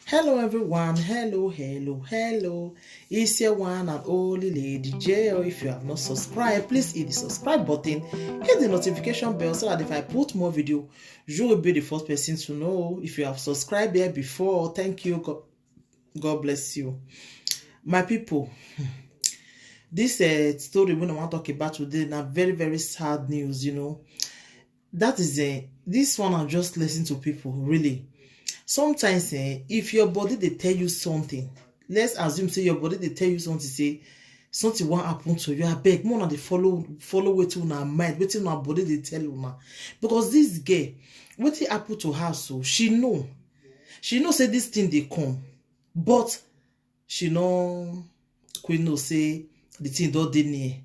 Hello everyone, hello. It's your one and only Lady J. Or if you have not subscribed, please hit the subscribe button, hit the notification bell so that if I put more video, you will be the first person to know. If you have subscribed here before, thank you. God bless you. My people, this story we want to talk about today na very sad news, That is this one I just listen to people really. Sometimes if your body they tell you something, let's assume say your body they tell you something, say something won't happen to you, I beg more than they follow wetin una mind, wetin una body they tell you now. Because this girl, wetin happen to her, so she know say this thing they come, but she know queen know say the thing don't dey near.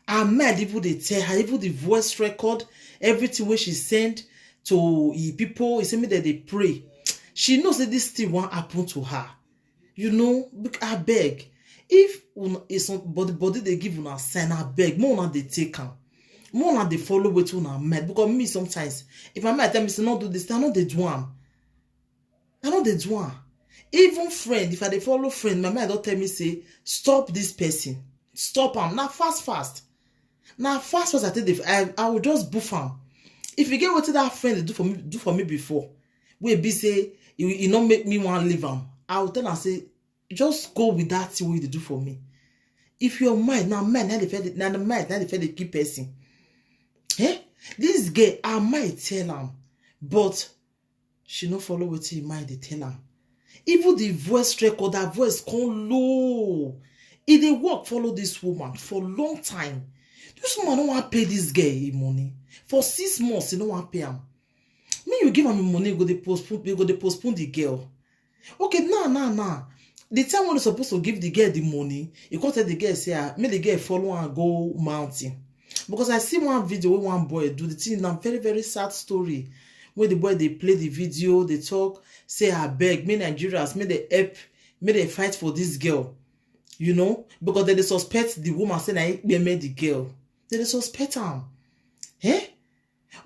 Her mind even they tell her, even the voice record, everything where she send to people, he say me that they pray. She knows that this thing won't happen to her. I beg. If it's body they give una sign, I beg. More than they take her. More than they follow with una met. Because me sometimes, if my mind tell me to not do this, I know they do am. Even friend, if I dey follow friend, my mind don't tell me say, stop this person. Stop am. Now fast. Now fast I take I will just boof am. If you get what that friend they do for me before, we be say you not make me want to leave am, I will tell her say just go with that thing they do for me. If your mind now mind the keep person. This girl I might tell am, but she no follow what he mind they tell am. Even the voice record, that voice come low. If they work follow this woman for long time. This woman don't want to pay this guy money. For 6 months, he don't want to pay him. Me, you give him money, go they postpone the girl. Okay, nah. The time when you're supposed to give the girl the money, you can't tell the girl, say, make the girl follow and go mountain. Because I see one video where one boy do the thing, a very sad story. Where the boy, they play the video, they talk, say, I beg, me Nigerians, may they help, may they fight for this girl. Because they suspect the woman saying they made the girl. They suspect him.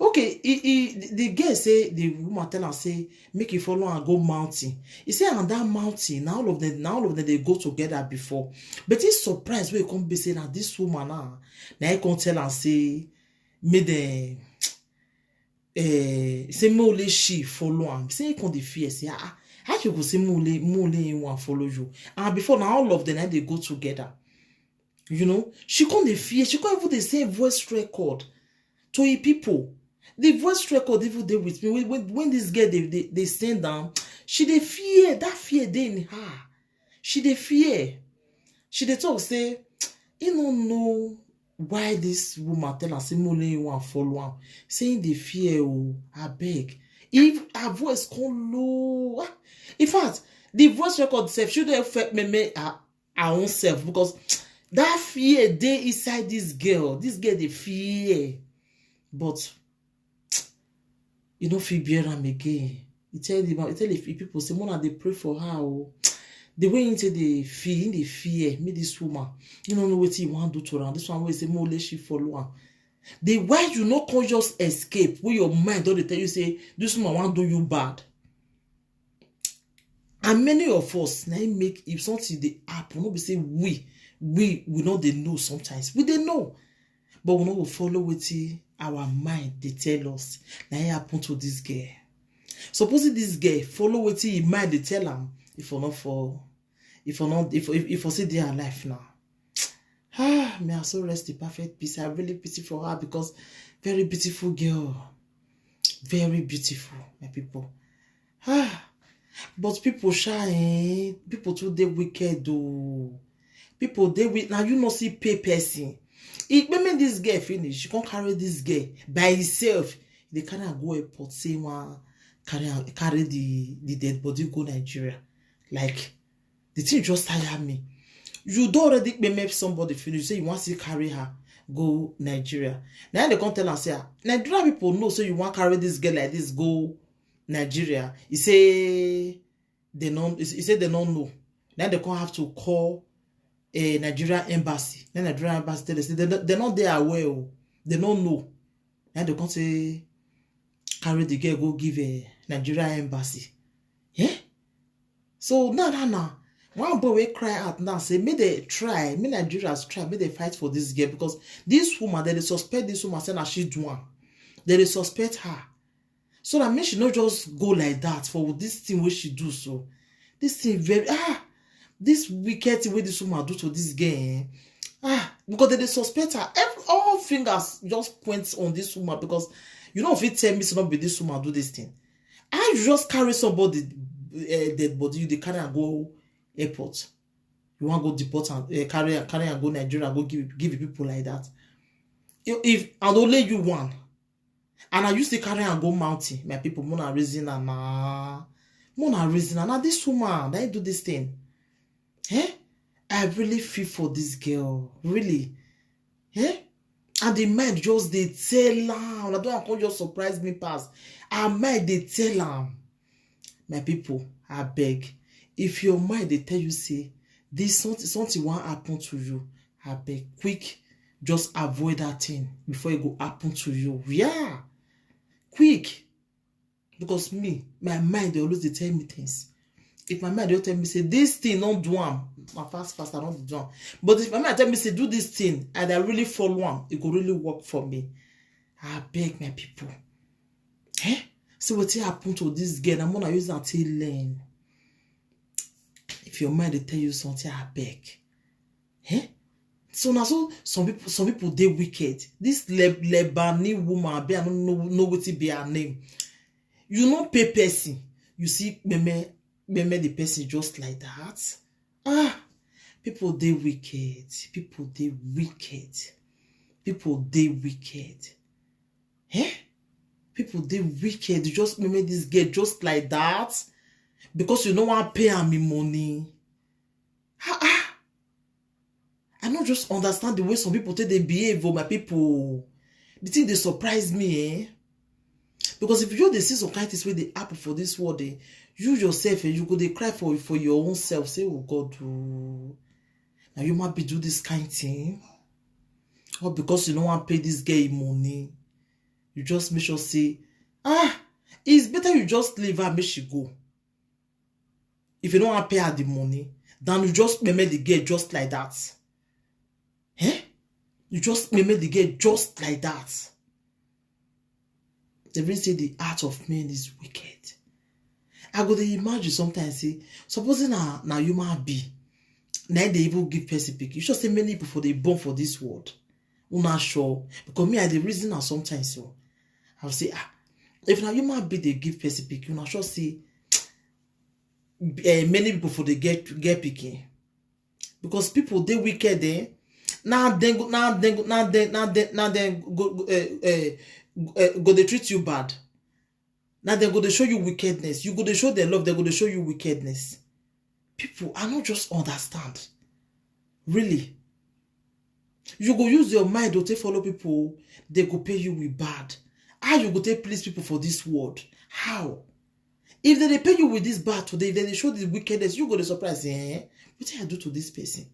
Okay, the girl say, the woman tell her say, make you follow and go mountain. He say on that mountain, now all of them they go together before. But he's surprised when he come be saying that this woman now he come tell her say, me the say me only she follow him. Say he come the fear, say how you go say me only one follow you. And before now all of them they go together. She can't the fear, she can't even the same voice record to the people. The voice record even there with me. When this girl they stand down, she they fear, that fear they in her. She they fear. She they talk say, you don't know why this woman tell her say money you want follow am. Saying the fear, I beg. If her voice come low. In fact, the voice record self should have affect me her own self, because that fear they inside this girl. This girl they fear. But you don't feel bear am again. You tell if people say more they pray for her. The way into the fear, me this woman. You don't know what you want to do to her. This one will say more let she follow her. The why you not conscious escape where your mind don't tell you say this woman want do you bad. And many of us now make if something they happen, not be say we know they know sometimes. We they know. But we know we follow with our mind they tell us. Now it happen to this girl. Supposing this girl follow with your mind they tell them if I see they are alive now. May I so rest the perfect peace. I really pity for her, because very beautiful girl. Very beautiful, my people. But people shy, people too they wicked though. People they with now you not see pay person. It when this girl finish, she can't carry this girl by herself. They cannot go airport, say one carry the dead body go Nigeria. Like the thing just tire me. You don't already make somebody finish, say you want to carry her go Nigeria. Now they can't tell and say Nigerian people know, so you want to carry this girl like this go Nigeria. He say they don't know. Now they can't have to call a Nigerian embassy. Then Nigerian embassy tell us they're not there aware. They don't know. Now they can't say carry the girl go give a Nigerian embassy. So now, one boy will cry out now, say, may they try, may Nigerians try, may they fight for this girl, because this woman, they suspect this woman saying that she do one. They suspect her. So that means she not just go like that for this thing what she do. So this thing very this wicked thing what this woman do to this girl. Because they suspect her. All fingers just points on this woman, because you know if you tell me it's not be this woman do this thing. I just carry somebody dead body, they carry and go airport. You want to go deport and carry and go Nigeria and go give people like that. If and only you one. And I used to carry and go mountain. My people, Mona reason and now this woman, they do this thing. I really feel for this girl. Really. And the mind just they tell am. I don't just surprise me past. And mind they tell am. My people, I beg. If your mind they tell you say this something won't happen to you, I beg quick. Just avoid that thing before it go happen to you. Yeah. Quick. Because my mind, they always they tell me things. If my mind, they tell me, say, this thing, don't do them. Fast, I don't do them. But if my mind tell me, say, do this thing, and I really follow one, it could really work for me. I beg my people. So what happen to this girl? I'm gonna use that to learn. If your mind, they tell you something, I beg. So now, some people they wicked. This Lebanese woman, I don't know what it be her name. You know, pay person. You see, me the person just like that. People they wicked. People they wicked. People they wicked. People they wicked. You just me this girl just like that because you don't want to pay me money. I don't just understand the way some people take they behave for my people. The thing they surprise me, Because if you see some kind of things where they happen for this world, you yourself, you go they cry for your own self. Say, oh God, oh, now you might be do this kind of thing. Or because you don't want to pay this guy money, you just make sure say, it's better you just leave her and make she go. If you don't want to pay her the money, then you just make the girl just like that. You just make the girl just like that. They really say the heart of man is wicked. I go to imagine sometimes say, supposing now human be, now they even give person pick. You should say many people for they born for this world. I'm not sure. Because me, I the reason now sometimes so. I'll say, if now human be they give person pick, you not sure say many people for they get picking. Because people they wicked there. Now they go they treat you bad. Now they go to show you wickedness. You go to show their love, they go to show you wickedness. People are not just understand. Really. You go use your mind to follow people, they go pay you with bad. How you go take please people for this world? How? If they pay you with this bad today, if they show the wickedness, you go to surprise, what did I do to this person?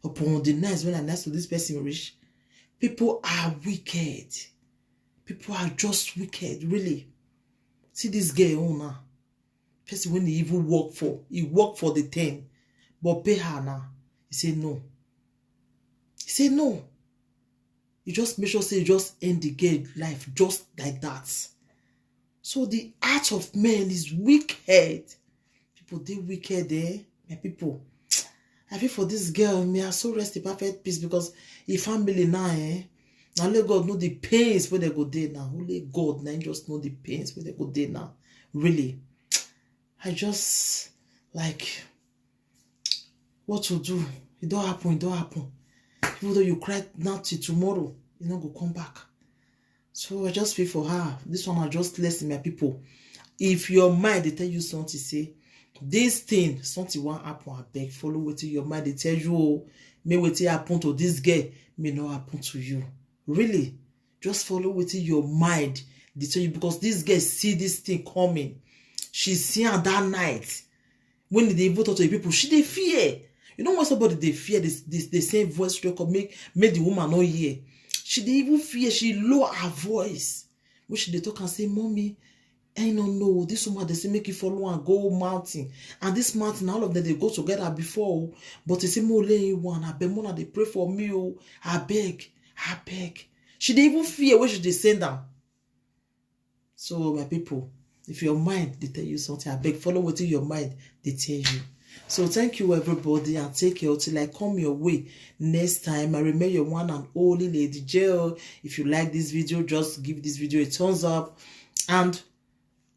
Upon the nice when I nice to this person rich. People are wicked. People are just wicked, really. See this girl owner. Person when he even work for the 10. But pay her now. He say no. He say no. You just make sure say you just end the girl life just like that. So the heart of man is wicked. People they wicked my people. I feel for this girl, may I so rest in perfect peace because if family now, now only God know the pains where they go there now. Only God now just know the pains where they go there now. Really. I just like what to do. It don't happen. Even though you cry now till tomorrow, you not go come back. So I just feel for her. This one I just listen my people. If your mind they tell you something, say this thing, something won't happen, I beg. Follow what your mind they tell you, may what happen to this girl, may not happen to you. Really, just follow what your mind they tell you because this girl see this thing coming. She see her that night when they vote to the people. She they fear. You know when somebody they fear this the same voice stroke make the woman not hear. She they even fear. She lower her voice. When she they talk and say, "Mommy, I don't know. This woman, they say make you follow and go mountain. And this mountain, all of them, they go together before. But they say, more lane one. I beg, Mona, they pray for me. Oh, I beg. She didn't even fear where should they send them. So, my people, if your mind, they tell you something, I beg, follow what your mind, they tell you. So, thank you, everybody, and take care till I come your way next time. I remember your one and only Lady J. If you like this video, just give this video a thumbs up. And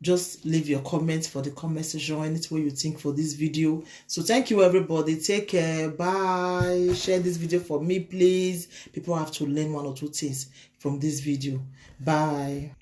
just leave your comments for the comment section, anything you think for this video. So thank you, everybody. Take care. Bye. Share this video for me, please. People have to learn one or two things from this video. Bye.